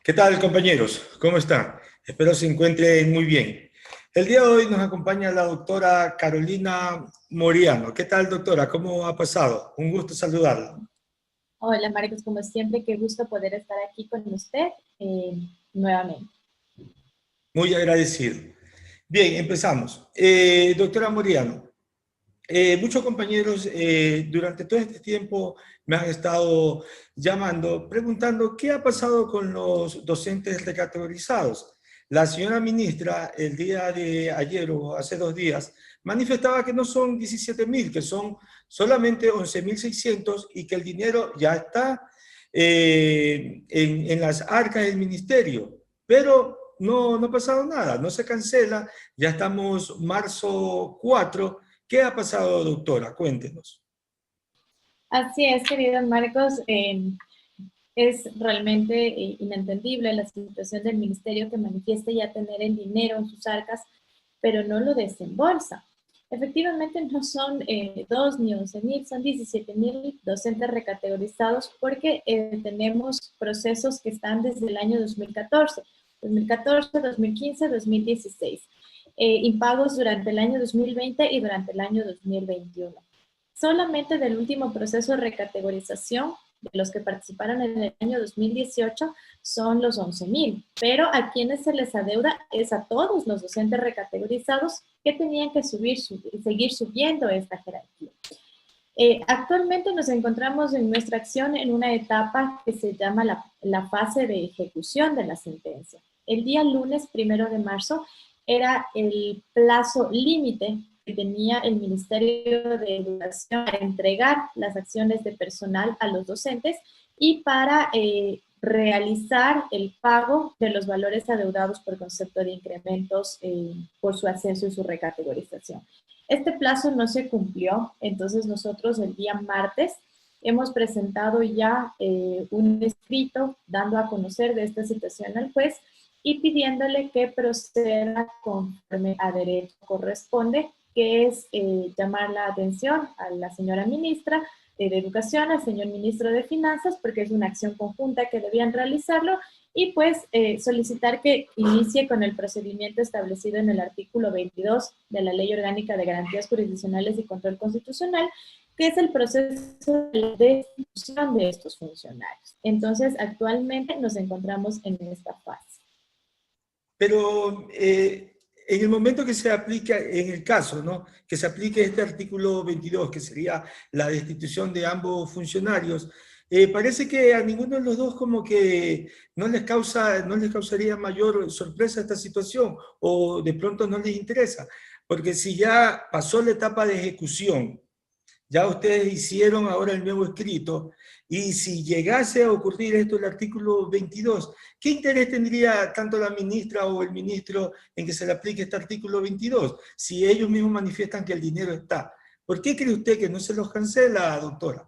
¿Qué tal, compañeros? ¿Cómo están? Espero se encuentren muy bien. El día de hoy nos acompaña la doctora Carolina Moriano. ¿Qué tal, doctora? ¿Cómo ha pasado? Un gusto saludarla. Hola Marcos, como siempre, qué gusto poder estar aquí con usted nuevamente. Muy agradecido. Bien, empezamos. Doctora Moriano, muchos compañeros durante todo este tiempo me han estado llamando, preguntando qué ha pasado con los docentes recategorizados. La señora ministra el día de ayer o hace 2 días manifestaba que no son 17.000, que son solamente 11.600 y que el dinero ya está en las arcas del ministerio. Pero no ha pasado nada, no se cancela, ya estamos marzo 4. ¿Qué ha pasado, doctora? Cuéntenos. Así es, querido Marcos, es realmente inentendible la situación del ministerio que manifiesta ya tener el dinero en sus arcas, pero no lo desembolsa. Efectivamente, no son 2 ni 11.000, son 17.000 docentes recategorizados porque tenemos procesos que están desde el año 2014, 2015, 2016, impagos durante el año 2020 y durante el año 2021. Solamente del último proceso de recategorización de los que participaron en el año 2018 son los 11.000, pero a quienes se les adeuda es a todos los docentes recategorizados que tenían que seguir subiendo esta jerarquía. Actualmente nos encontramos en nuestra acción en una etapa que se llama la fase de ejecución de la sentencia. El día lunes 1 de marzo era el plazo límite que tenía el Ministerio de Educación para entregar las acciones de personal a los docentes y para realizar el pago de los valores adeudados por concepto de incrementos por su ascenso y su recategorización. Este plazo no se cumplió, entonces nosotros el día martes hemos presentado ya un escrito dando a conocer de esta situación al juez y pidiéndole que proceda conforme a derecho corresponde, que es llamar la atención a la señora ministra de Educación, al señor ministro de Finanzas, porque es una acción conjunta que debían realizarlo, y pues solicitar que inicie con el procedimiento establecido en el artículo 22 de la Ley Orgánica de Garantías Jurisdiccionales y Control Constitucional, que es el proceso de destitución de estos funcionarios. Entonces, actualmente nos encontramos en esta fase. Pero en el momento que se aplica, en el caso, ¿no? Que se aplique este artículo 22, que sería la destitución de ambos funcionarios, parece que a ninguno de los dos como que no les causaría mayor sorpresa esta situación, o de pronto no les interesa, porque si ya pasó la etapa de ejecución, ya ustedes hicieron ahora el nuevo escrito, y si llegase a ocurrir esto, el artículo 22, ¿qué interés tendría tanto la ministra o el ministro en que se le aplique este artículo 22? Si ellos mismos manifiestan que el dinero está. ¿Por qué cree usted que no se los cancela, doctora?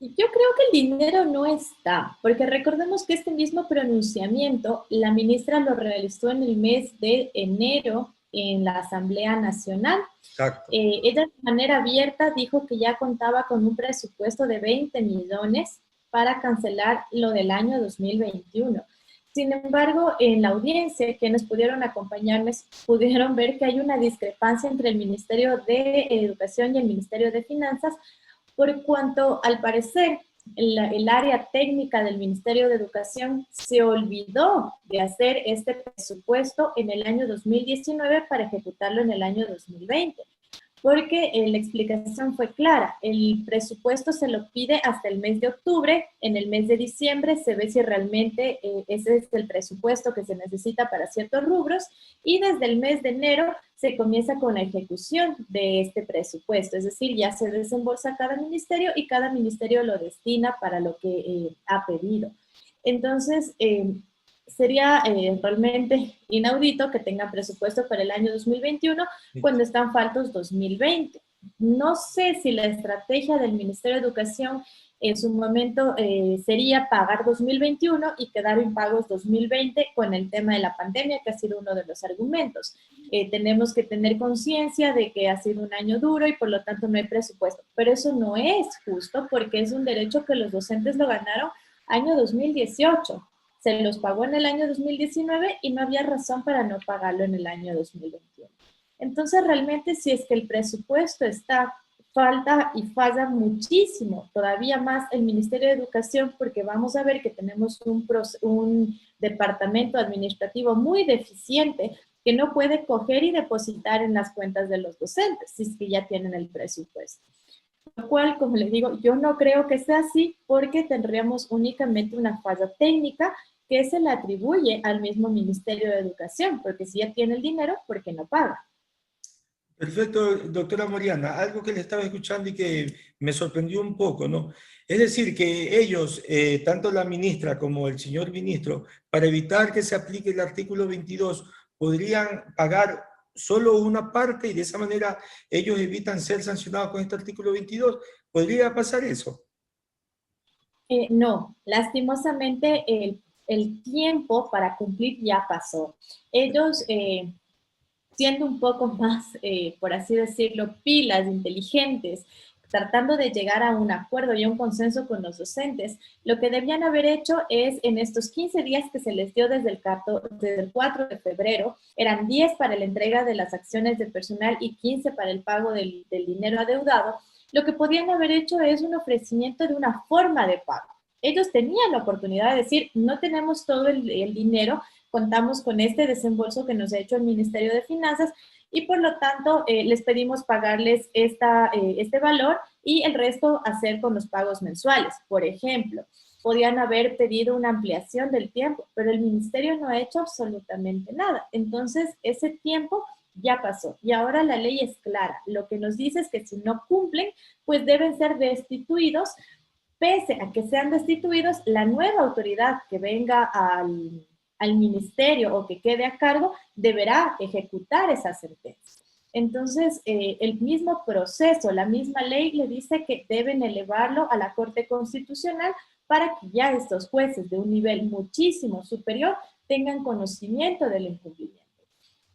Yo creo que el dinero no está, porque recordemos que este mismo pronunciamiento la ministra lo realizó en el mes de enero en la Asamblea Nacional. Exacto. Ella de manera abierta dijo que ya contaba con un presupuesto de 20 millones para cancelar lo del año 2021. Sin embargo, en la audiencia, quienes pudieron acompañarnos pudieron ver que hay una discrepancia entre el Ministerio de Educación y el Ministerio de Finanzas, por cuanto al parecer el área técnica del Ministerio de Educación se olvidó de hacer este presupuesto en el año 2019 para ejecutarlo en el año 2020, porque la explicación fue clara. El presupuesto se lo pide hasta el mes de octubre, en el mes de diciembre se ve si realmente ese es el presupuesto que se necesita para ciertos rubros, y desde el mes de enero se comienza con la ejecución de este presupuesto, es decir, ya se desembolsa cada ministerio y cada ministerio lo destina para lo que ha pedido. Entonces, sería realmente inaudito que tengan presupuesto para el año 2021 cuando están faltos 2020. No sé si la estrategia del Ministerio de Educación en su momento sería pagar 2021 y quedar impagos 2020 con el tema de la pandemia, que ha sido uno de los argumentos. Tenemos que tener conciencia de que ha sido un año duro y por lo tanto no hay presupuesto. Pero eso no es justo porque es un derecho que los docentes lo ganaron año 2018. Se los pagó en el año 2019 y no había razón para no pagarlo en el año 2021. Entonces, realmente, si es que el presupuesto falta y falla muchísimo, todavía más el Ministerio de Educación, porque vamos a ver que tenemos un departamento administrativo muy deficiente que no puede coger y depositar en las cuentas de los docentes, si es que ya tienen el presupuesto. Lo cual, como les digo, yo no creo que sea así porque tendríamos únicamente una falla técnica que se le atribuye al mismo Ministerio de Educación, porque si ya tiene el dinero, ¿por qué no paga? Perfecto, doctora Moriana. Algo que le estaba escuchando y que me sorprendió un poco, ¿no? Es decir, que ellos, tanto la ministra como el señor ministro, para evitar que se aplique el artículo 22, podrían pagar solo una parte y de esa manera ellos evitan ser sancionados con este artículo 22. ¿Podría pasar eso? No, lastimosamente el tiempo para cumplir ya pasó. Ellos, siendo un poco más, por así decirlo, pilas, inteligentes, tratando de llegar a un acuerdo y a un consenso con los docentes, lo que debían haber hecho es en estos 15 días que se les dio desde el 4 de febrero, eran 10 para la entrega de las acciones de personal y 15 para el pago del dinero adeudado. Lo que podían haber hecho es un ofrecimiento de una forma de pago. Ellos tenían la oportunidad de decir, no tenemos todo el dinero, contamos con este desembolso que nos ha hecho el Ministerio de Finanzas y por lo tanto les pedimos pagarles este valor y el resto hacer con los pagos mensuales. Por ejemplo, podían haber pedido una ampliación del tiempo, pero el ministerio no ha hecho absolutamente nada. Entonces, ese tiempo ya pasó y ahora la ley es clara. Lo que nos dice es que si no cumplen, pues deben ser destituidos. Pese a que sean destituidos, la nueva autoridad que venga al ministerio o que quede a cargo deberá ejecutar esa sentencia. Entonces, el mismo proceso, la misma ley le dice que deben elevarlo a la Corte Constitucional para que ya estos jueces de un nivel muchísimo superior tengan conocimiento del incumplimiento.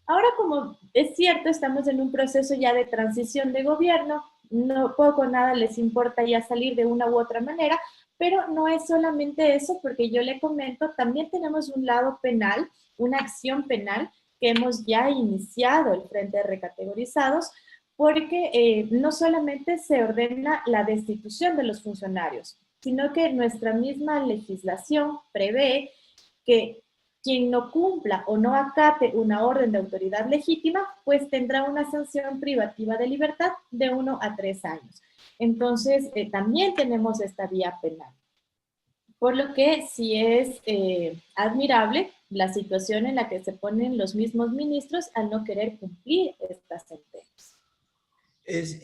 Ahora, como es cierto, estamos en un proceso ya de transición de gobierno, no poco o nada les importa ya salir de una u otra manera, pero no es solamente eso, porque yo le comento, también tenemos un lado penal, una acción penal que hemos ya iniciado el Frente de Recategorizados, porque no solamente se ordena la destitución de los funcionarios, sino que nuestra misma legislación prevé que quien no cumpla o no acate una orden de autoridad legítima, pues tendrá una sanción privativa de libertad de 1 a 3 años. Entonces, también tenemos esta vía penal. Por lo que sí es admirable la situación en la que se ponen los mismos ministros al no querer cumplir esta sentencia.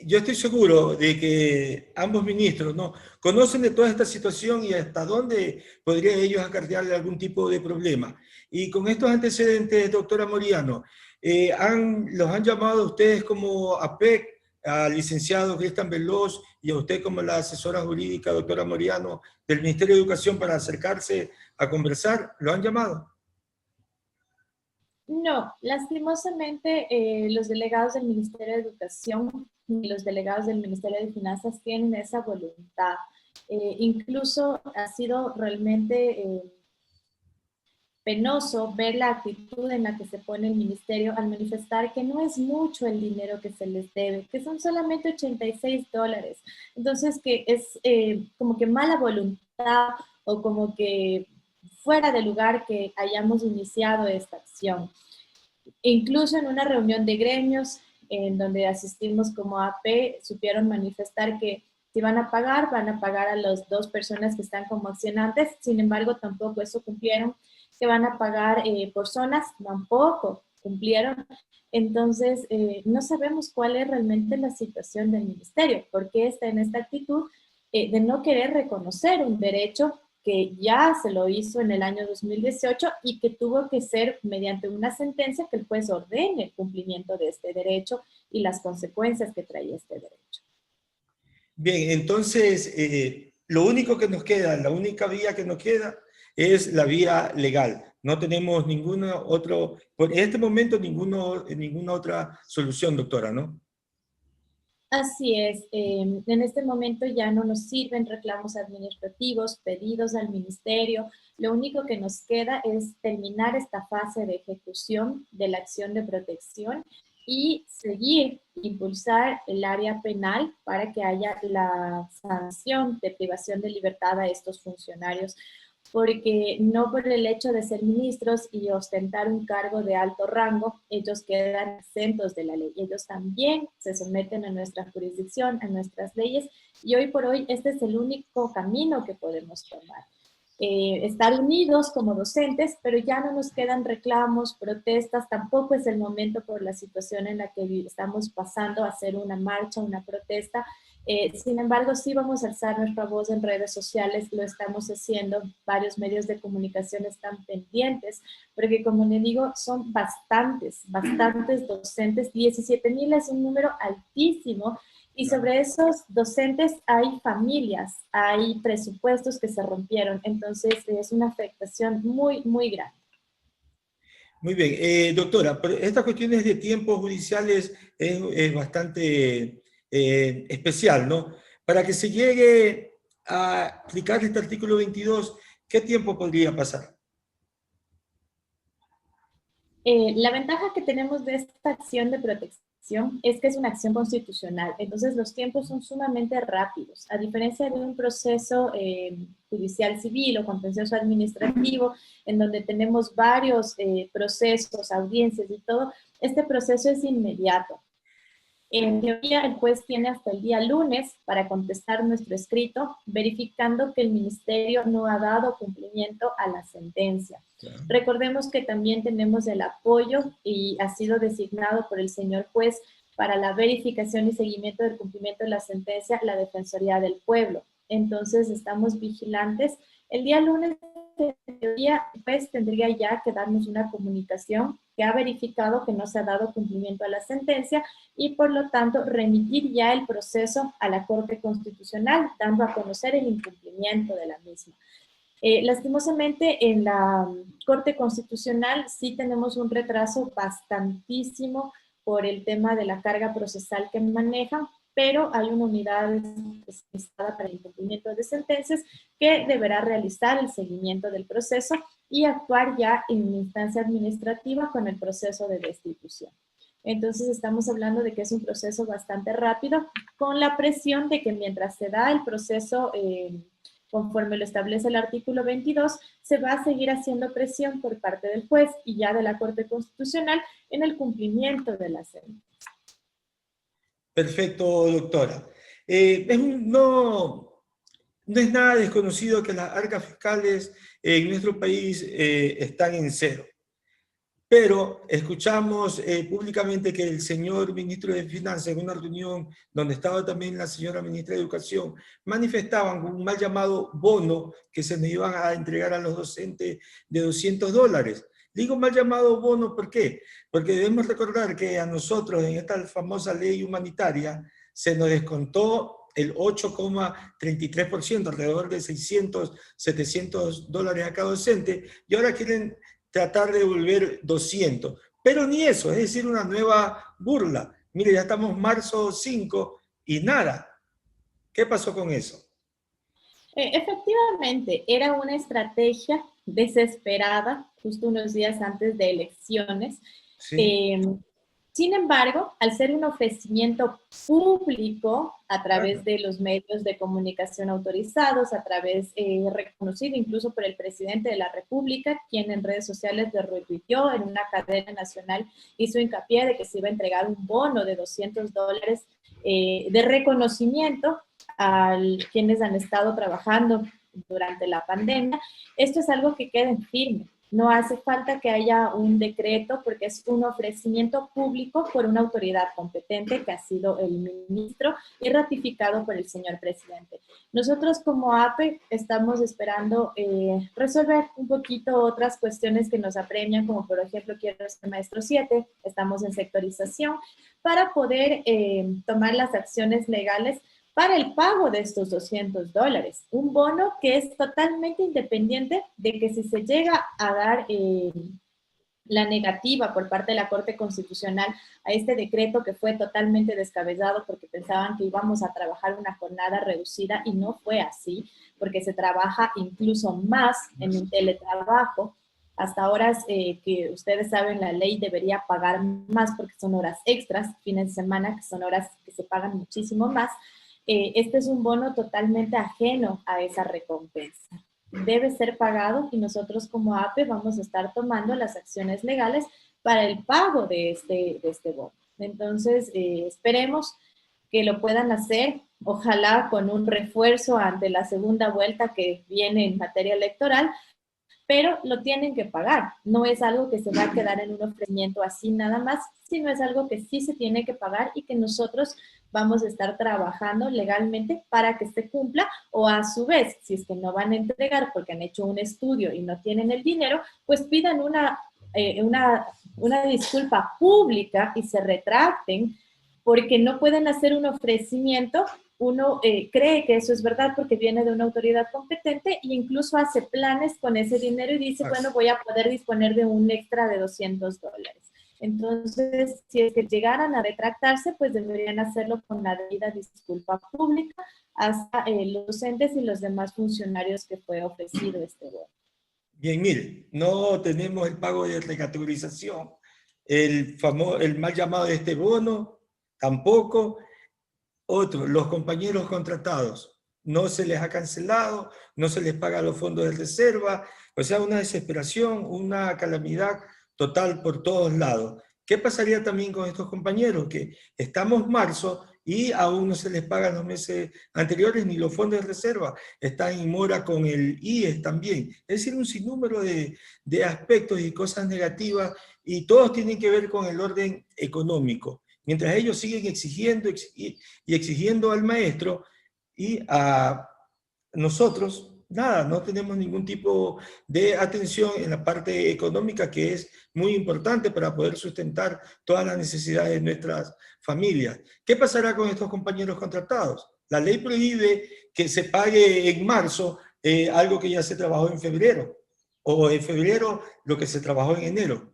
Yo estoy seguro de que ambos ministros, ¿no?, conocen de toda esta situación y hasta dónde podrían ellos acarrearle algún tipo de problema. Y con estos antecedentes, doctora Moriano, los han llamado a ustedes como APEC, al licenciado Cristian Veloz y a usted como la asesora jurídica, doctora Moriano, del Ministerio de Educación para acercarse a conversar. ¿Lo han llamado? No, lastimosamente los delegados del Ministerio de Educación y los delegados del Ministerio de Finanzas tienen esa voluntad. Incluso ha sido realmente penoso ver la actitud en la que se pone el ministerio al manifestar que no es mucho el dinero que se les debe, que son solamente $86. Entonces, que es como que mala voluntad o como que fuera de lugar que hayamos iniciado esta acción. Incluso en una reunión de gremios en donde asistimos como AP, supieron manifestar que si van a pagar a las 2 personas que están como accionantes, sin embargo tampoco eso cumplieron, que van a pagar por zonas, tampoco cumplieron. Entonces, no sabemos cuál es realmente la situación del ministerio, porque está en esta actitud de no querer reconocer un derecho que ya se lo hizo en el año 2018 y que tuvo que ser mediante una sentencia que el juez ordene el cumplimiento de este derecho y las consecuencias que traía este derecho. Bien, entonces, lo único que nos queda, la única vía que nos queda es la vía legal. No tenemos ninguna en este momento ninguna otra solución, doctora, ¿no? Así es, en este momento ya no nos sirven reclamos administrativos, pedidos al ministerio. Lo único que nos queda es terminar esta fase de ejecución de la acción de protección y seguir, impulsar el área penal para que haya la sanción de privación de libertad a estos funcionarios, porque no por el hecho de ser ministros y ostentar un cargo de alto rango, ellos quedan exentos de la ley. Ellos también se someten a nuestra jurisdicción, a nuestras leyes, y hoy por hoy este es el único camino que podemos tomar. Estar unidos como docentes, pero ya no nos quedan reclamos, protestas, tampoco es el momento por la situación en la que estamos pasando a hacer una marcha, una protesta. Sin embargo, sí vamos a alzar nuestra voz en redes sociales, lo estamos haciendo, varios medios de comunicación están pendientes, porque como le digo, son bastantes docentes, 17,000 es un número altísimo, y sobre esos docentes hay familias, hay presupuestos que se rompieron, entonces es una afectación muy, muy grande. Muy bien, doctora, pero estas cuestiones de tiempos judiciales es bastante especial, ¿no? Para que se llegue a aplicar este artículo 22, ¿qué tiempo podría pasar? La ventaja que tenemos de esta acción de protección es que es una acción constitucional, entonces los tiempos son sumamente rápidos, a diferencia de un proceso judicial civil o contencioso administrativo, en donde tenemos varios procesos, audiencias y todo. Este proceso es inmediato. En teoría, el juez tiene hasta el día lunes para contestar nuestro escrito, verificando que el ministerio no ha dado cumplimiento a la sentencia. Claro. Recordemos que también tenemos el apoyo y ha sido designado por el señor juez para la verificación y seguimiento del cumplimiento de la sentencia, la Defensoría del Pueblo. Entonces, estamos vigilantes. El día lunes, en teoría, el juez tendría ya que darnos una comunicación que ha verificado que no se ha dado cumplimiento a la sentencia y, por lo tanto, remitir ya el proceso a la Corte Constitucional, dando a conocer el incumplimiento de la misma. Lastimosamente, en la Corte Constitucional sí tenemos un retraso bastantísimo por el tema de la carga procesal que manejan, pero hay una unidad especializada para el incumplimiento de sentencias que deberá realizar el seguimiento del proceso y actuar ya en instancia administrativa con el proceso de destitución. Entonces estamos hablando de que es un proceso bastante rápido, con la presión de que mientras se da el proceso conforme lo establece el artículo 22, se va a seguir haciendo presión por parte del juez y ya de la Corte Constitucional en el cumplimiento de la sentencia. Perfecto, doctora. No es nada desconocido que las arcas fiscales en nuestro país están en cero. Pero escuchamos públicamente que el señor ministro de Finanzas, en una reunión donde estaba también la señora ministra de Educación, manifestaban un mal llamado bono que se nos iban a entregar a los docentes de $200. Digo mal llamado bono, ¿por qué? Porque debemos recordar que a nosotros en esta famosa ley humanitaria se nos descontó el 8,33%, alrededor de $600, $700 a cada docente, y ahora quieren tratar de devolver 200. Pero ni eso, es decir, una nueva burla. Mire, ya estamos marzo 5 y nada. ¿Qué pasó con eso? Efectivamente, era una estrategia desesperada, justo unos días antes de elecciones. Sí. Sin embargo, al ser un ofrecimiento público a través de los medios de comunicación autorizados, a través reconocido incluso por el presidente de la República, quien en redes sociales lo retuiteó en una cadena nacional, hizo hincapié de que se iba a entregar un bono de $200 de reconocimiento a quienes han estado trabajando durante la pandemia. Esto es algo que queda en firme. No hace falta que haya un decreto porque es un ofrecimiento público por una autoridad competente que ha sido el ministro y ratificado por el señor presidente. Nosotros como APE estamos esperando resolver un poquito otras cuestiones que nos apremian, como por ejemplo quiero ser maestro 7, estamos en sectorización, para poder tomar las acciones legales para el pago de estos $200, un bono que es totalmente independiente de que si se llega a dar la negativa por parte de la Corte Constitucional a este decreto que fue totalmente descabellado porque pensaban que íbamos a trabajar una jornada reducida y no fue así, porque se trabaja incluso más en el teletrabajo. Hasta horas que ustedes saben, la ley debería pagar más porque son horas extras, fines de semana, que son horas que se pagan muchísimo más. Este es un bono totalmente ajeno a esa recompensa. Debe ser pagado y nosotros como APE vamos a estar tomando las acciones legales para el pago de este bono. Entonces, esperemos que lo puedan hacer, ojalá con un refuerzo ante la segunda vuelta que viene en materia electoral, pero lo tienen que pagar. No es algo que se va a quedar en un ofrecimiento así nada más, sino es algo que sí se tiene que pagar y que nosotros vamos a estar trabajando legalmente para que se cumpla, o a su vez, si es que no van a entregar porque han hecho un estudio y no tienen el dinero, pues pidan una disculpa pública y se retracten, porque no pueden hacer un ofrecimiento. Uno cree que eso es verdad porque viene de una autoridad competente e incluso hace planes con ese dinero y dice, bueno, voy a poder disponer de un extra de $200. Entonces, si es que llegaran a retractarse, pues deberían hacerlo con la debida disculpa pública hasta los docentes y los demás funcionarios que fue ofrecido este bono. Bien, mire, no tenemos el pago de recategorización, el mal llamado de este bono, tampoco. Otro, los compañeros contratados, no se les ha cancelado, no se les paga los fondos de reserva, o sea, una desesperación, una calamidad total por todos lados. ¿Qué pasaría también con estos compañeros? Que estamos marzo y aún no se les pagan los meses anteriores ni los fondos de reserva, están en mora con el IES también. Es decir, un sinnúmero de aspectos y cosas negativas, y todos tienen que ver con el orden económico. Mientras ellos siguen exigiendo y exigiendo al maestro, y a nosotros, nada, no tenemos ningún tipo de atención en la parte económica, que es muy importante para poder sustentar todas las necesidades de nuestras familias. ¿Qué pasará con estos compañeros contratados? La ley prohíbe que se pague en marzo algo que ya se trabajó en febrero, o en febrero lo que se trabajó en enero.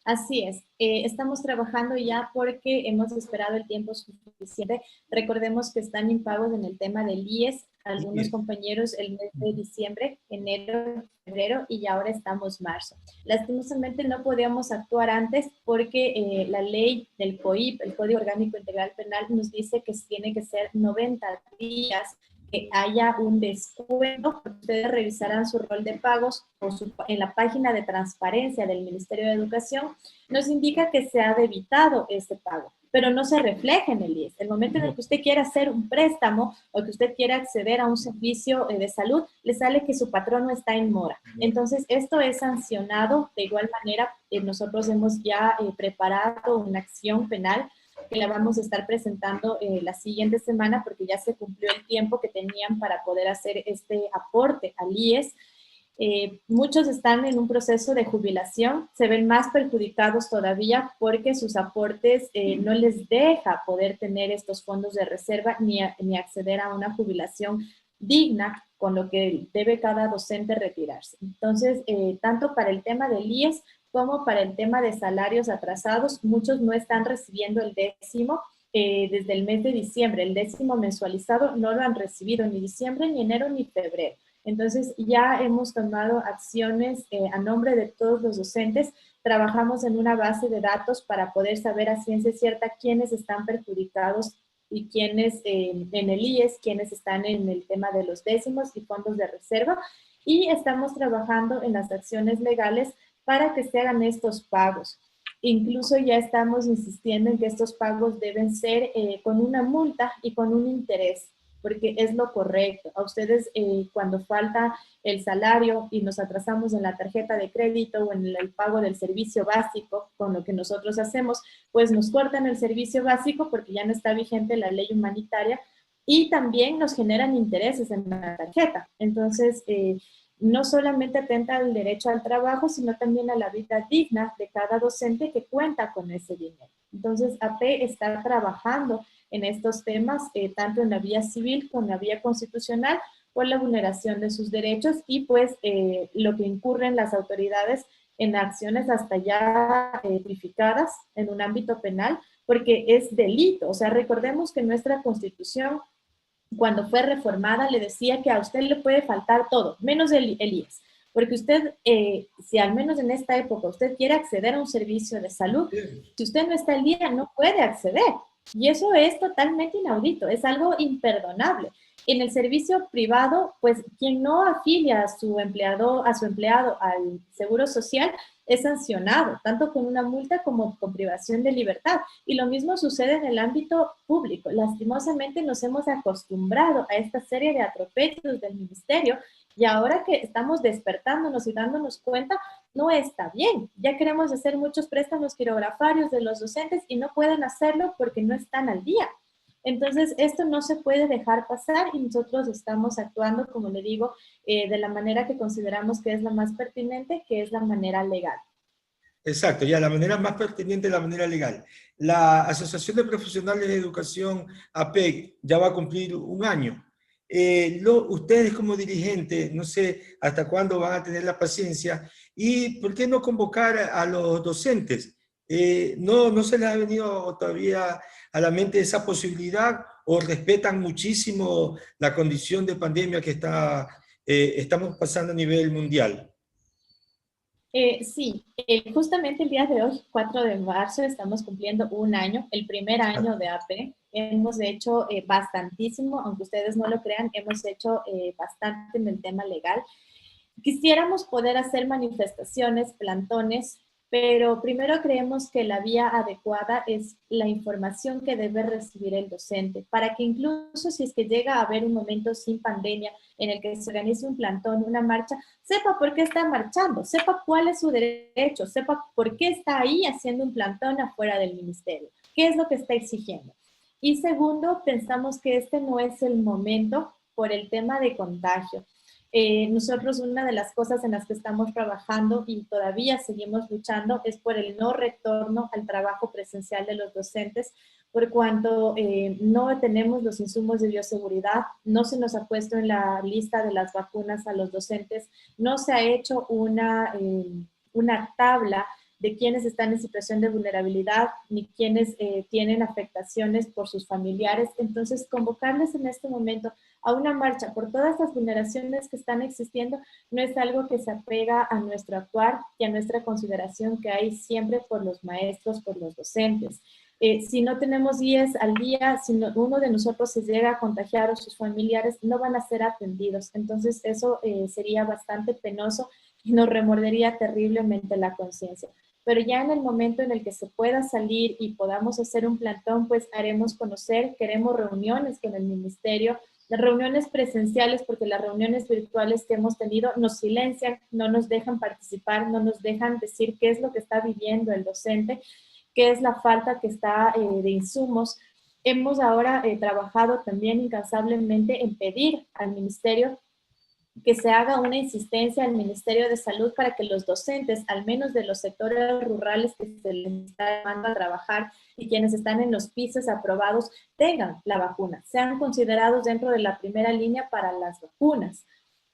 Así es, estamos trabajando ya porque hemos esperado el tiempo suficiente. Recordemos que están impagos en el tema del IES, algunos compañeros el mes de diciembre, enero, febrero, y ahora estamos marzo. Lastimosamente no podíamos actuar antes porque la ley del COIP, el Código Orgánico Integral Penal, nos dice que tiene que ser 90 días que haya un descuento. Ustedes revisarán su rol de pagos o en la página de transparencia del Ministerio de Educación, nos indica que se ha debitado este pago, pero no se refleja en el IES. El momento en el que usted quiera hacer un préstamo o que usted quiera acceder a un servicio de salud, le sale que su patrono está en mora. Entonces, esto es sancionado. De igual manera, nosotros hemos ya preparado una acción penal que la vamos a estar presentando la siguiente semana, porque ya se cumplió el tiempo que tenían para poder hacer este aporte al IES. Muchos están en un proceso de jubilación, se ven más perjudicados todavía porque sus aportes no les deja poder tener estos fondos de reserva ni acceder a una jubilación digna, con lo que debe cada docente retirarse. Entonces, tanto para el tema del IES como para el tema de salarios atrasados, muchos no están recibiendo el décimo desde el mes de diciembre. El décimo mensualizado no lo han recibido ni diciembre, ni enero, ni febrero. Entonces, ya hemos tomado acciones a nombre de todos los docentes. Trabajamos en una base de datos para poder saber a ciencia cierta quiénes están perjudicados y quiénes en el IES, quiénes están en el tema de los décimos y fondos de reserva. Y estamos trabajando en las acciones legales para que se hagan estos pagos. Incluso ya estamos insistiendo en que estos pagos deben ser con una multa y con un interés, porque es lo correcto. A ustedes cuando falta el salario y nos atrasamos en la tarjeta de crédito o en el pago del servicio básico, con lo que nosotros hacemos, pues nos cortan el servicio básico porque ya no está vigente la ley humanitaria, y también nos generan intereses en la tarjeta. Entonces, no solamente atenta al derecho al trabajo, sino también a la vida digna de cada docente que cuenta con ese dinero. Entonces, AP está trabajando en estos temas, tanto en la vía civil como en la vía constitucional, por la vulneración de sus derechos y pues lo que incurren las autoridades en acciones hasta ya tipificadas en un ámbito penal, porque es delito. O sea, recordemos que nuestra Constitución, cuando fue reformada, le decía que a usted le puede faltar todo, menos el IES. Porque usted, si al menos en esta época usted quiere acceder a un servicio de salud, si usted no está al día, no puede acceder. Y eso es totalmente inaudito, es algo imperdonable. En el servicio privado, pues quien no afilia a su empleado al Seguro Social es sancionado, tanto con una multa como con privación de libertad. Y lo mismo sucede en el ámbito público. Lastimosamente nos hemos acostumbrado a esta serie de atropellos del ministerio y ahora que estamos despertándonos y dándonos cuenta, no está bien. Ya queremos hacer muchos préstamos quirografarios de los docentes y no pueden hacerlo porque no están al día. Entonces, esto no se puede dejar pasar y nosotros estamos actuando, como le digo, de la manera que consideramos que es la más pertinente, que es la manera legal. Exacto, ya la manera más pertinente es la manera legal. La Asociación de Profesionales de Educación, APEC, ya va a cumplir un año. Ustedes como dirigentes, no sé hasta cuándo van a tener la paciencia, y por qué no convocar a los docentes. No se les ha venido todavía a la mente esa posibilidad, o respetan muchísimo la condición de pandemia que estamos pasando a nivel mundial. Sí, justamente el día de hoy, 4 de marzo, estamos cumpliendo un año, el primer año de AP. Hemos hecho bastantísimo, aunque ustedes no lo crean, hemos hecho bastante en el tema legal. Quisiéramos poder hacer manifestaciones, plantones, pero primero creemos que la vía adecuada es la información que debe recibir el docente, para que incluso si es que llega a haber un momento sin pandemia en el que se organice un plantón, una marcha, sepa por qué está marchando, sepa cuál es su derecho, sepa por qué está ahí haciendo un plantón afuera del ministerio, qué es lo que está exigiendo. Y segundo, pensamos que este no es el momento por el tema de contagio. Nosotros una de las cosas en las que estamos trabajando y todavía seguimos luchando es por el no retorno al trabajo presencial de los docentes, por cuanto no tenemos los insumos de bioseguridad, no se nos ha puesto en la lista de las vacunas a los docentes, no se ha hecho una tabla de quienes están en situación de vulnerabilidad, ni quienes tienen afectaciones por sus familiares. Entonces, convocarles en este momento a una marcha por todas las vulneraciones que están existiendo no es algo que se apega a nuestro actuar y a nuestra consideración que hay siempre por los maestros, por los docentes. Si no tenemos 10 al día, si uno de nosotros se llega a contagiar o sus familiares, no van a ser atendidos. Entonces, eso sería bastante penoso y nos remordería terriblemente la conciencia. Pero ya en el momento en el que se pueda salir y podamos hacer un plantón, pues haremos conocer, queremos reuniones con el ministerio, las reuniones presenciales, porque las reuniones virtuales que hemos tenido nos silencian, no nos dejan participar, no nos dejan decir qué es lo que está viviendo el docente, qué es la falta que está de insumos. Hemos ahora trabajado también incansablemente en pedir al ministerio que se haga una insistencia al Ministerio de Salud para que los docentes, al menos de los sectores rurales que se les está llamando a trabajar y quienes están en los pisos aprobados, tengan la vacuna, sean considerados dentro de la primera línea para las vacunas.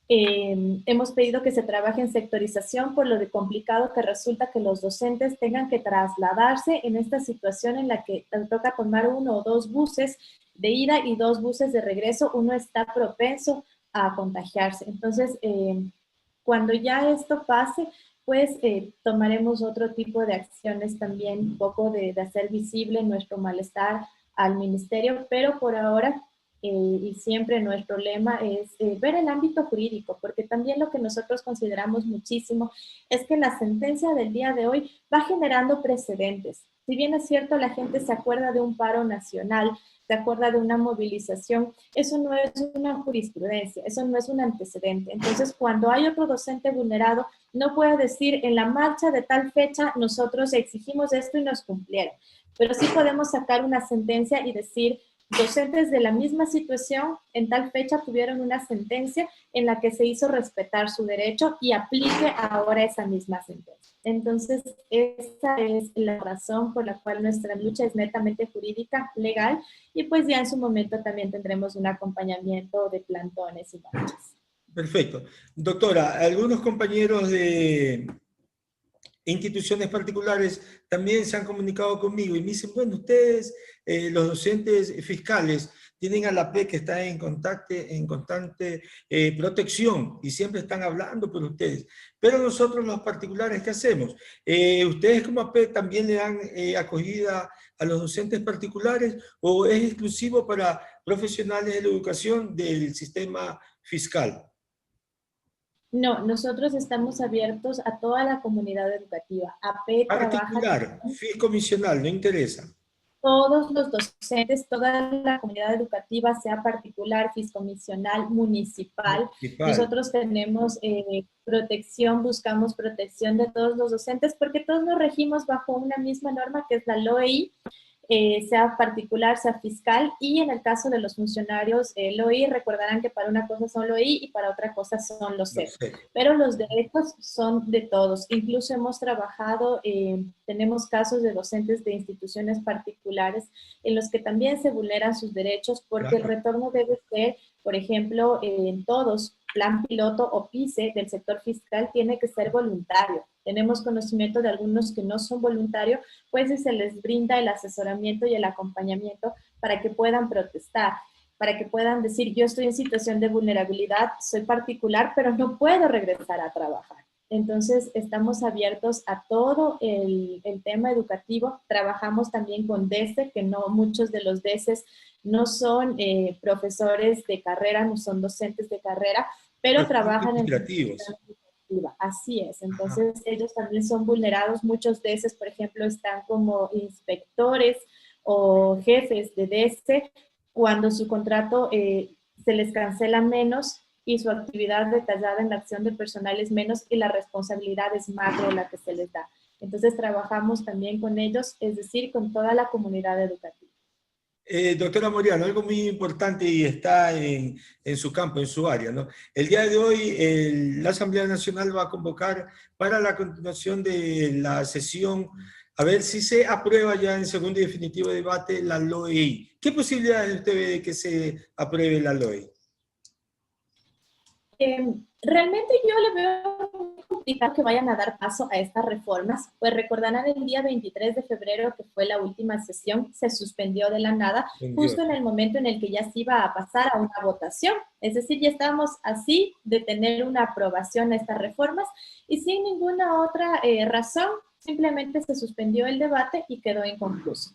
Hemos pedido que se trabaje en sectorización por lo de complicado que resulta que los docentes tengan que trasladarse en esta situación en la que toca tomar 1 o 2 buses de ida y 2 buses de regreso. Uno está propenso a contagiarse. Entonces, cuando ya esto pase, pues tomaremos otro tipo de acciones también, un poco de hacer visible nuestro malestar al ministerio, pero por ahora, y siempre nuestro lema es ver el ámbito jurídico, porque también lo que nosotros consideramos muchísimo es que la sentencia del día de hoy va generando precedentes. Si bien es cierto, la gente se acuerda de un paro nacional, se acuerda de una movilización, eso no es una jurisprudencia, eso no es un antecedente. Entonces, cuando hay otro docente vulnerado, no puede decir en la marcha de tal fecha nosotros exigimos esto y nos cumplieron, pero sí podemos sacar una sentencia y decir docentes de la misma situación en tal fecha tuvieron una sentencia en la que se hizo respetar su derecho y aplique ahora esa misma sentencia. Entonces, esa es la razón por la cual nuestra lucha es netamente jurídica, legal, y pues ya en su momento también tendremos un acompañamiento de plantones y marchas. Perfecto. Doctora, algunos compañeros instituciones particulares también se han comunicado conmigo y me dicen, bueno, ustedes, los docentes fiscales, tienen a la P que está en constante protección y siempre están hablando por ustedes. Pero nosotros los particulares, ¿qué hacemos? ¿Ustedes como AP también le dan acogida a los docentes particulares o es exclusivo para profesionales de la educación del sistema fiscal? No, nosotros estamos abiertos a toda la comunidad educativa. AP trabaja Particular, fiscomisional, no interesa. todos los docentes, toda la comunidad educativa, sea particular, fiscomisional, municipal. Municipal. Nosotros tenemos protección, buscamos protección de todos los docentes porque todos nos regimos bajo una misma norma que es la LOEI, sea particular, sea fiscal, y en el caso de los funcionarios LOI, recordarán que para una cosa son LOI y para otra cosa son los CEP. Pero los derechos son de todos. Incluso hemos trabajado, tenemos casos de docentes de instituciones particulares en los que también se vulneran sus derechos porque el retorno debe ser, por ejemplo, en todos, plan piloto o PICE del sector fiscal tiene que ser voluntario. Tenemos conocimiento de algunos que no son voluntarios, pues si se les brinda el asesoramiento y el acompañamiento para que puedan protestar, para que puedan decir, yo estoy en situación de vulnerabilidad, soy particular, pero no puedo regresar a trabajar. Entonces, estamos abiertos a todo el tema educativo. Trabajamos también con DESE, que no muchos de los DESES no son profesores de carrera, no son docentes de carrera, pero trabajan en educativa. Así es. Entonces, ellos también son vulnerados. Muchos DESES, por ejemplo, están como inspectores o jefes de DESE cuando su contrato se les cancela menos y su actividad detallada en la acción de personal es menos y la responsabilidad es macro la que se les da. Entonces trabajamos también con ellos, es decir, con toda la comunidad educativa. Doctora Moriano, algo muy importante y está en su campo, en su área, ¿no? El día de hoy la Asamblea Nacional va a convocar para la continuación de la sesión a ver si se aprueba ya en segundo y definitivo debate la LOEI. ¿Qué posibilidades usted ve de que se apruebe la LOEI? Realmente yo le veo muy complicado que vayan a dar paso a estas reformas, pues recordarán el día 23 de febrero, que fue la última sesión, se suspendió de la nada, justo en el momento en el que ya se iba a pasar a una votación. Es decir, ya estábamos así de tener una aprobación a estas reformas y sin ninguna otra razón, simplemente se suspendió el debate y quedó inconcluso.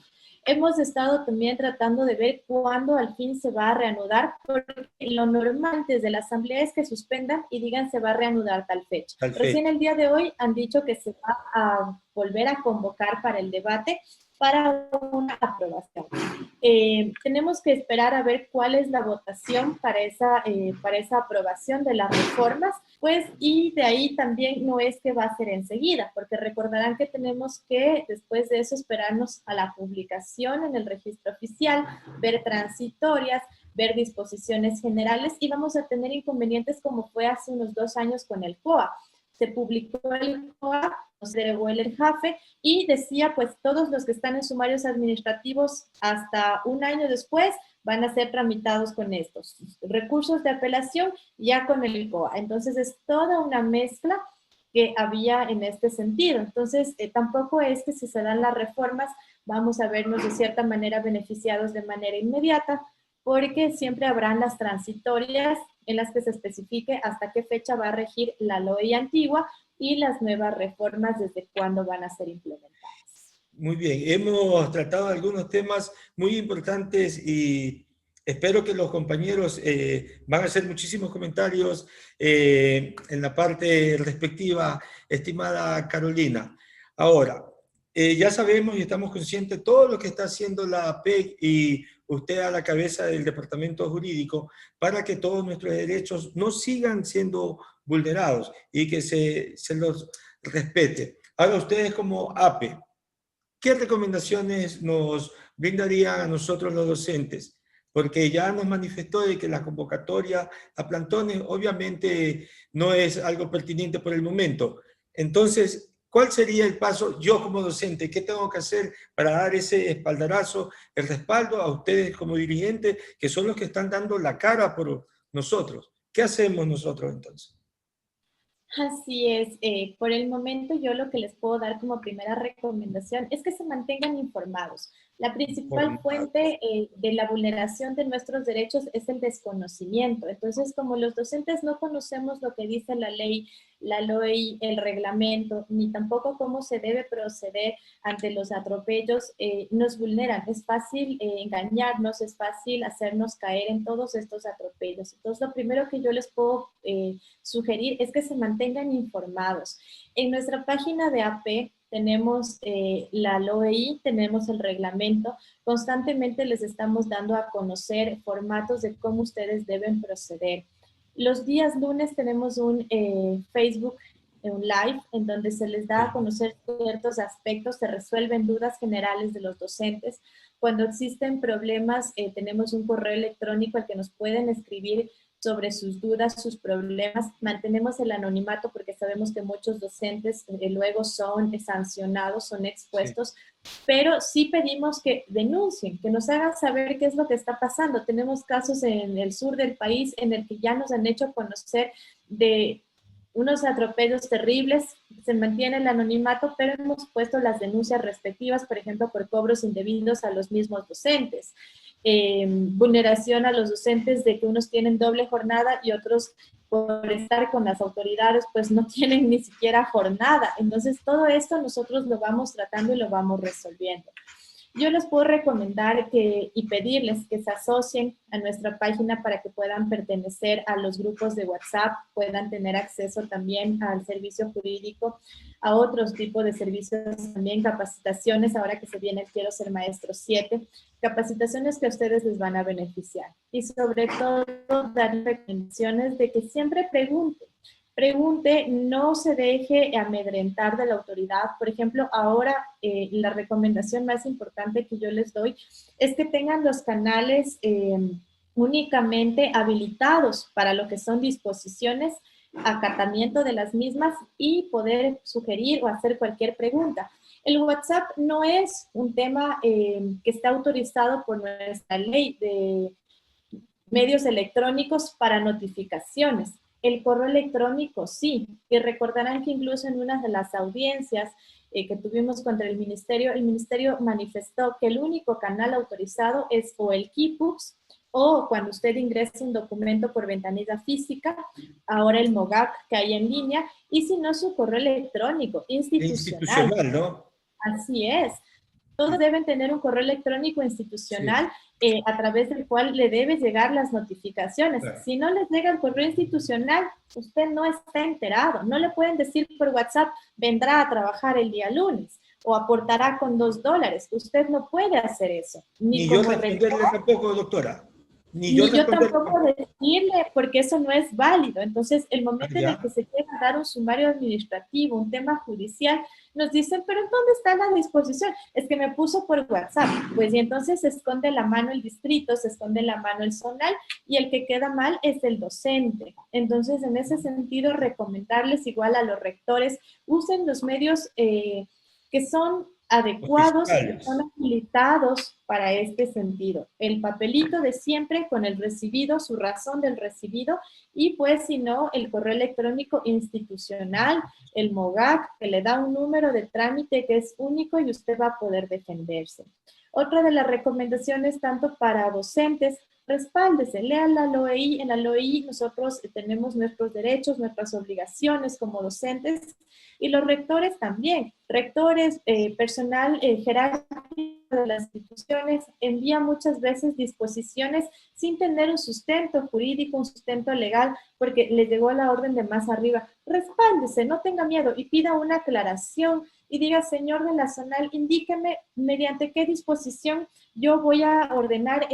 Hemos estado también tratando de ver cuándo al fin se va a reanudar, porque lo normal desde la asamblea es que suspendan y digan se va a reanudar tal fecha. Recién el día de hoy han dicho que se va a volver a convocar para el debate para una aprobación. Tenemos que esperar a ver cuál es la votación para esa aprobación de las reformas, pues, y de ahí también no es que va a ser enseguida, porque recordarán que tenemos que después de eso esperarnos a la publicación en el registro oficial, ver transitorias, ver disposiciones generales y vamos a tener inconvenientes como fue hace unos 2 años con el COA. Se publicó el COA, se derogó el ERJAFE y decía, pues, todos los que están en sumarios administrativos hasta un año después van a ser tramitados con estos recursos de apelación ya con el COA. Entonces, es toda una mezcla que había en este sentido. Entonces, tampoco es que si se dan las reformas vamos a vernos de cierta manera beneficiados de manera inmediata, porque siempre habrán las transitorias en las que se especifique hasta qué fecha va a regir la LOEI antigua y las nuevas reformas desde cuándo van a ser implementadas. Muy bien, hemos tratado algunos temas muy importantes y espero que los compañeros van a hacer muchísimos comentarios en la parte respectiva, estimada Carolina. Ahora, ya sabemos y estamos conscientes de todo lo que está haciendo la PEC y usted a la cabeza del departamento jurídico para que todos nuestros derechos no sigan siendo vulnerados y que se los respete. Ahora ustedes como APE, ¿qué recomendaciones nos brindarían a nosotros los docentes? Porque ya nos manifestó de que la convocatoria a plantones obviamente no es algo pertinente por el momento. Entonces, ¿cuál sería el paso yo como docente? ¿Qué tengo que hacer para dar ese espaldarazo, el respaldo a ustedes como dirigentes, que son los que están dando la cara por nosotros? ¿Qué hacemos nosotros entonces? Así es. Por el momento yo lo que les puedo dar como primera recomendación es que se mantengan informados. La principal Informados. fuente de la vulneración de nuestros derechos es el desconocimiento. Entonces, como los docentes no conocemos lo que dice la ley, la LOI, el reglamento, ni tampoco cómo se debe proceder ante los atropellos, nos vulneran. Es fácil engañarnos, es fácil hacernos caer en todos estos atropellos. Entonces, lo primero que yo les puedo sugerir es que se mantengan informados. En nuestra página de AP tenemos la LOEI, tenemos el reglamento, constantemente les estamos dando a conocer formatos de cómo ustedes deben proceder. Los días lunes tenemos un Facebook, un live, en donde se les da a conocer ciertos aspectos, se resuelven dudas generales de los docentes. Cuando existen problemas, tenemos un correo electrónico al que nos pueden escribir sobre sus dudas, sus problemas. Mantenemos el anonimato porque sabemos que muchos docentes luego son sancionados, son Sí. expuestos, pero sí pedimos que denuncien, que nos hagan saber qué es lo que está pasando. Tenemos casos en el sur del país en el que ya nos han hecho conocer de unos atropellos terribles, se mantiene el anonimato, pero hemos puesto las denuncias respectivas, por ejemplo, por cobros indebidos a los mismos docentes. Vulneración a los docentes de que unos tienen doble jornada y otros por estar con las autoridades pues no tienen ni siquiera jornada. Entonces todo esto nosotros lo vamos tratando y lo vamos resolviendo. Yo les puedo recomendar y pedirles que se asocien a nuestra página para que puedan pertenecer a los grupos de WhatsApp, puedan tener acceso también al servicio jurídico, a otros tipos de servicios también, capacitaciones, ahora que se viene el Quiero Ser Maestro 7, capacitaciones que a ustedes les van a beneficiar. Y sobre todo, dar recomendaciones de que siempre pregunte, no se deje amedrentar de la autoridad. Por ejemplo, ahora la recomendación más importante que yo les doy es que tengan los canales únicamente habilitados para lo que son disposiciones, acatamiento de las mismas y poder sugerir o hacer cualquier pregunta. El WhatsApp no es un tema que está autorizado por nuestra ley de medios electrónicos para notificaciones. El correo electrónico sí, y recordarán que incluso en una de las audiencias que tuvimos contra el ministerio manifestó que el único canal autorizado es o el KeePux o cuando usted ingresa un documento por ventanilla física, ahora el MOGAC que hay en línea, y si no su correo electrónico institucional. Institucional, ¿no? Así es. Todos deben tener un correo electrónico Sí, institucional a través del cual le deben llegar las notificaciones. claro. Si no les llega el correo institucional, usted no está enterado. No le pueden decir por WhatsApp, vendrá a trabajar el día lunes o aportará con $2. Usted no puede hacer eso, ni Ni yo como rector, responderle tampoco, doctora. Ni yo ni yo responderle tampoco tampoco. decirle, porque eso no es válido. Entonces, el Ah, momento en el que ya. se quiera dar un sumario administrativo, un tema judicial, nos dicen, pero ¿dónde está la disposición? Es que me puso por WhatsApp. Pues y entonces se esconde la mano el distrito, se esconde la mano el zonal, y el que queda mal es el docente. Entonces, en ese sentido, recomendarles igual a los rectores, usen los medios que son adecuados y que son Oficiales. habilitados para este sentido. El papelito de siempre con el recibido, su razón del recibido, y pues si no, el correo electrónico institucional, el MOGAC, que le da un número de trámite que es único y usted va a poder defenderse. Otra de las recomendaciones, tanto para docentes, respáldese, lean la LOEI. En la LOEI nosotros tenemos nuestros derechos, nuestras obligaciones como docentes, y los rectores también. Rectores, personal jerárquico de las instituciones envía muchas veces disposiciones sin tener un sustento jurídico, un sustento legal, porque les llegó la orden de más arriba. Respáldese, no tenga miedo y pida una aclaración y diga, señor de la zonal, indíqueme mediante qué disposición yo voy a ordenar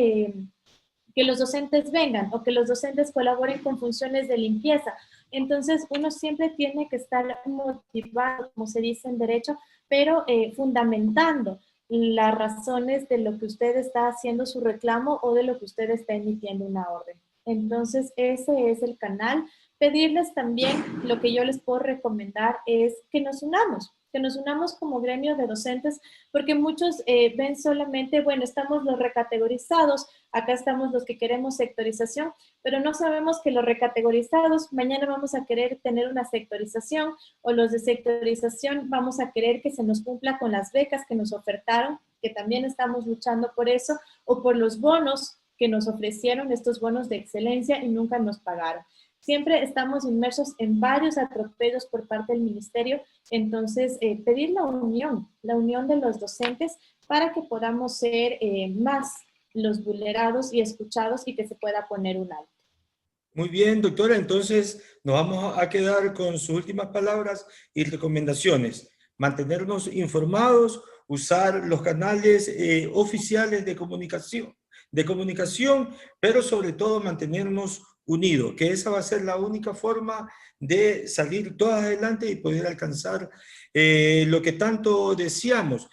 que los docentes vengan o que los docentes colaboren con funciones de limpieza. Entonces, uno siempre tiene que estar motivado, como se dice en derecho, pero fundamentando las razones de lo que usted está haciendo su reclamo o de lo que usted está emitiendo una orden. Entonces, ese es el canal, pedirles también, lo que yo les puedo recomendar es que nos unamos como gremio de docentes, porque muchos ven solamente, bueno, estamos los recategorizados, acá estamos los que queremos sectorización, pero no sabemos que los recategorizados mañana vamos a querer tener una sectorización, o los de sectorización vamos a querer que se nos cumpla con las becas que nos ofertaron, que también estamos luchando por eso, o por los bonos que nos ofrecieron, estos bonos de excelencia, y nunca nos pagaron. Siempre estamos inmersos en varios atropellos por parte del ministerio, entonces pedir la unión de los docentes para que podamos ser más los vulnerados y escuchados y que se pueda poner un alto. Muy bien, doctora, entonces nos vamos a quedar con sus últimas palabras y recomendaciones. Mantenernos informados, usar los canales oficiales de comunicación, pero sobre todo mantenernos unidos, que esa va a ser la única forma de salir todas adelante y poder alcanzar lo que tanto deseamos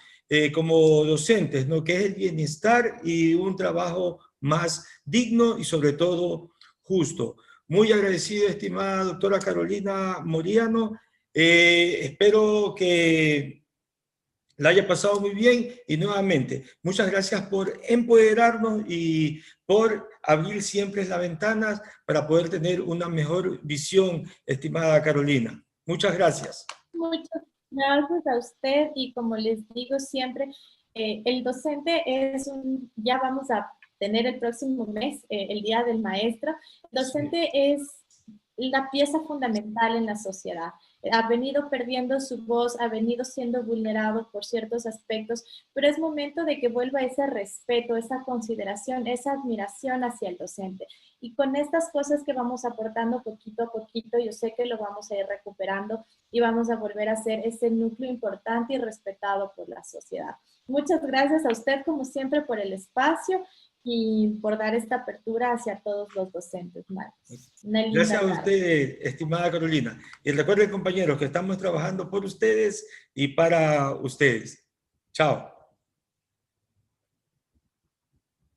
como docentes, ¿no? Que es el bienestar y un trabajo más digno y sobre todo justo. Muy agradecido, estimada doctora Carolina Moríano. Espero que la haya pasado muy bien y nuevamente, muchas gracias por empoderarnos y por abrir siempre las ventanas para poder tener una mejor visión, estimada Carolina. Muchas gracias. Muchas gracias a usted y como les digo siempre, el docente ya vamos a tener el próximo mes, el Día del Maestro. El docente es la pieza fundamental en la sociedad. Ha venido perdiendo su voz, ha venido siendo vulnerado por ciertos aspectos, pero es momento de que vuelva ese respeto, esa consideración, esa admiración hacia el docente. Y con estas cosas que vamos aportando poquito a poquito, yo sé que lo vamos a ir recuperando y vamos a volver a ser ese núcleo importante y respetado por la sociedad. Muchas gracias a usted, como siempre, por el espacio y por dar esta apertura hacia todos los docentes, Marcos. Gracias a usted, estimada Carolina. Y recuerden, compañeros, que estamos trabajando por ustedes y para ustedes. Chao.